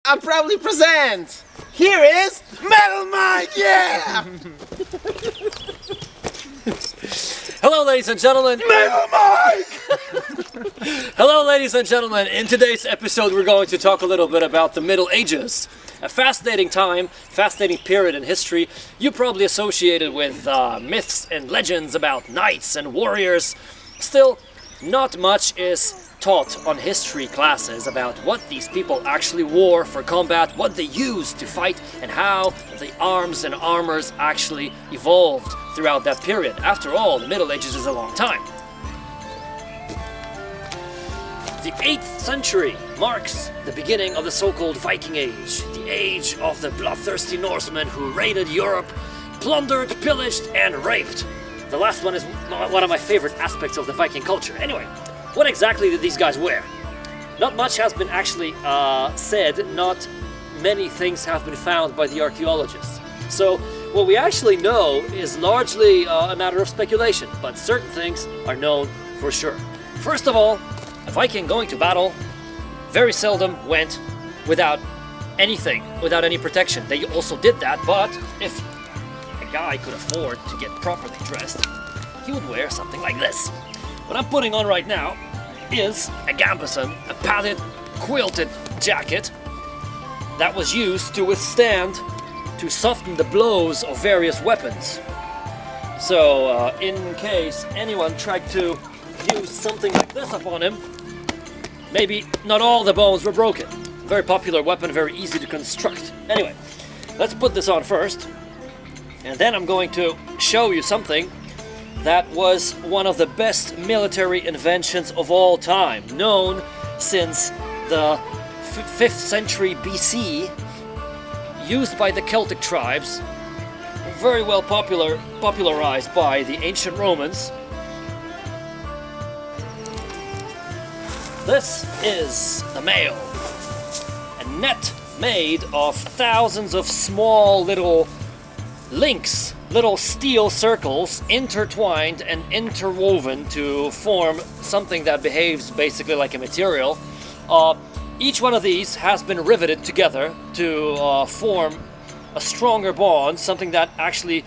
I proudly present, here is Metal Mike, yeah! Hello ladies and gentlemen! Metal Mike! Hello ladies and gentlemen, in today's episode we're going to talk a little bit about the Middle Ages. A fascinating time, fascinating period in history. You probably associated with myths and legends about knights and warriors. Still, not much is taught on history classes about what these people actually wore for combat, what they used to fight, and how the arms and armors actually evolved throughout that period. After all, the Middle Ages is a long time. The 8th century marks the beginning of the so-called Viking Age, the age of the bloodthirsty Norsemen who raided Europe, plundered, pillaged, and raped. The last one is one of my favorite aspects of the Viking culture. Anyway, what exactly did these guys wear? Not much has been actually said, not many things have been found by the archaeologists. So what we actually know is largely a matter of speculation, but certain things are known for sure. First of all, a Viking going to battle very seldom went without anything, without any protection. They also did that, but if a guy could afford to get properly dressed, he would wear something like this. What I'm putting on right now is a gambeson, a padded, quilted jacket that was used to withstand, to soften the blows of various weapons. So, in case anyone tried to use something like this upon him, maybe not all the bones were broken. Very popular weapon, very easy to construct. Anyway, let's put this on first, and then I'm going to show you something that was one of the best military inventions of all time, known since the 5th century BC, used by the Celtic tribes, very well popularized by the ancient Romans. This is the mail, a net made of thousands of small little links, little steel circles intertwined and interwoven to form something that behaves basically like a material. Each one of these has been riveted together to form a stronger bond, something that actually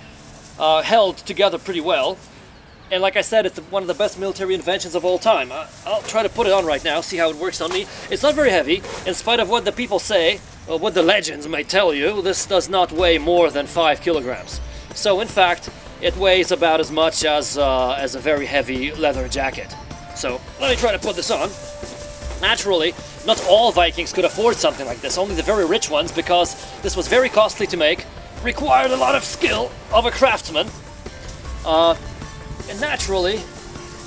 held together pretty well. And like I said, it's one of the best military inventions of all time. I'll try to put it on right now, see how it works on me. It's not very heavy, in spite of what the people say, or what the legends may tell you. This does not weigh more than 5 kilograms. So in fact, it weighs about as much as a very heavy leather jacket. So let me try to put this on. Naturally, not all Vikings could afford something like this, only the very rich ones, because this was very costly to make, required a lot of skill of a craftsman. And naturally,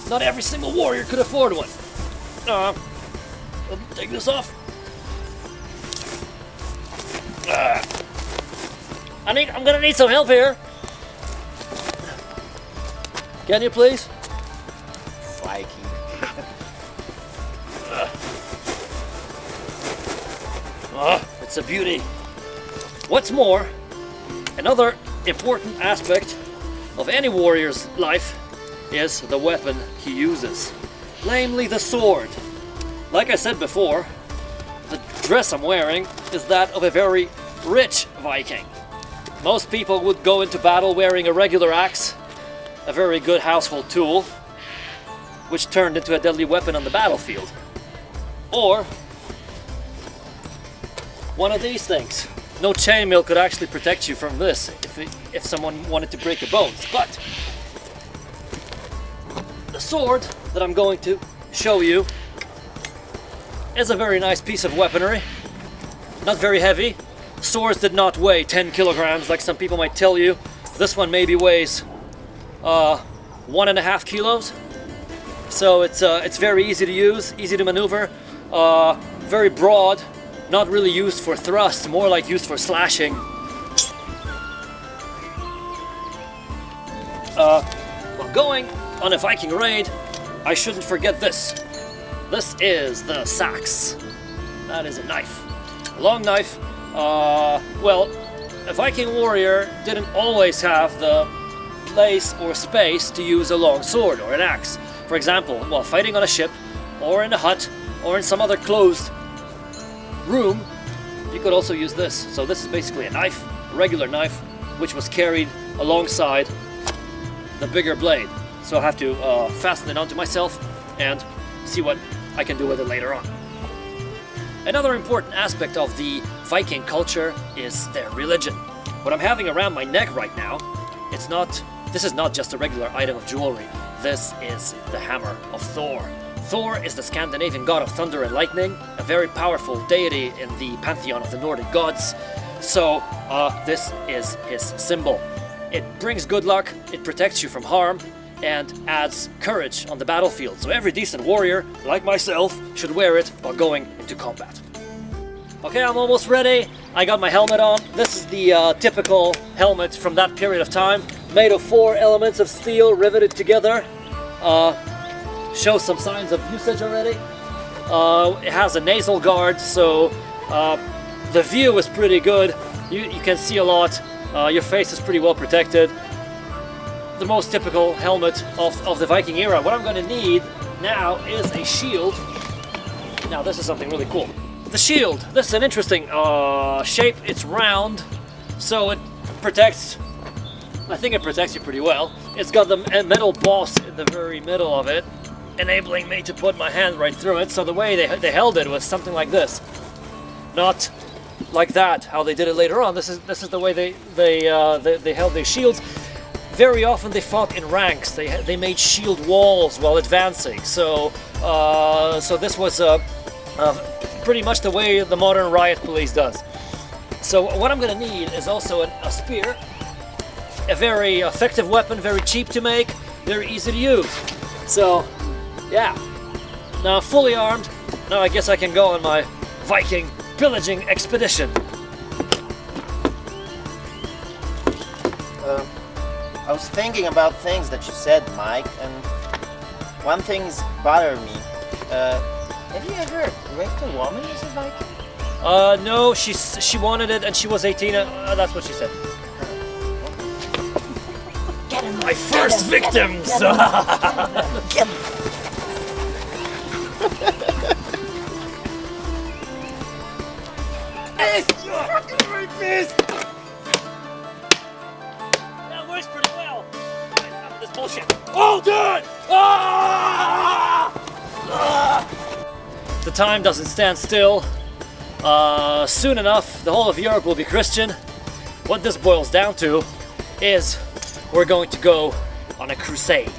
not every single warrior could afford one. I'll take this off. I'm gonna need some help here. Can you please? Viking. It's a beauty. What's more, another important aspect of any warrior's life is the weapon he uses, namely the sword. Like I said before, the dress I'm wearing is that of a very rich Viking. Most people would go into battle wearing a regular axe, a very good household tool, which turned into a deadly weapon on the battlefield. Or one of these things. No chainmail could actually protect you from this if someone wanted to break your bones. But the sword that I'm going to show you is a very nice piece of weaponry. Not very heavy. Swords did not weigh 10 kilograms like some people might tell you. This one maybe weighs 1.5 kilos. So it's very easy to use, easy to maneuver, very broad. Not really used for thrust, more like used for slashing. While going on a Viking raid, I shouldn't forget this. This is the sax. That is a knife. A long knife. Well, a Viking warrior didn't always have the place or space to use a long sword or an axe. For example, while fighting on a ship, or in a hut, or in some other closed room, you could also use this. So this is basically a knife, a regular knife, which was carried alongside the bigger blade. So I have to fasten it onto myself and see what I can do with it later on. Another important aspect of the Viking culture is their religion. What I'm having around my neck right now, this is not just a regular item of jewelry. This is the Hammer of Thor. Thor is the Scandinavian god of thunder and lightning, a very powerful deity in the pantheon of the Nordic gods. So this is his symbol. It brings good luck, it protects you from harm, and adds courage on the battlefield. So every decent warrior, like myself, should wear it while going into combat. Okay, I'm almost ready. I got my helmet on. This is the typical helmet from that period of time, made of 4 elements of steel riveted together. Shows some signs of usage already. It has a nasal guard, so the view is pretty good. You can see a lot. Your face is pretty well protected. The most typical helmet of the Viking era. What I'm going to need now is a shield. Now this is something really cool. The shield. This is an interesting shape. It's round, so it protects. I think it protects you pretty well. It's got the metal boss in the very middle of it, enabling me to put my hand right through it. So the way they held it was something like this, not like that. How they did it later on. This is the way they held their shields. Very often they fought in ranks. They made shield walls while advancing. So this was pretty much the way the modern riot police does. So what I'm going to need is also a spear, a very effective weapon, very cheap to make, very easy to use. So yeah, now I'm fully armed. Now I guess I can go on my Viking pillaging expedition. I was thinking about things that you said, Mike, and one thing's bothered me. Have you ever raped a woman as a Viking? No, she wanted it and she was 18, that's what she said. Get him! My first victims! Get him! You fucking rapist! That works pretty well. Right, this bullshit. Oh, dude! Ah! Ah! The time doesn't stand still. Soon enough, the whole of Europe will be Christian. What this boils down to is we're going to go on a crusade.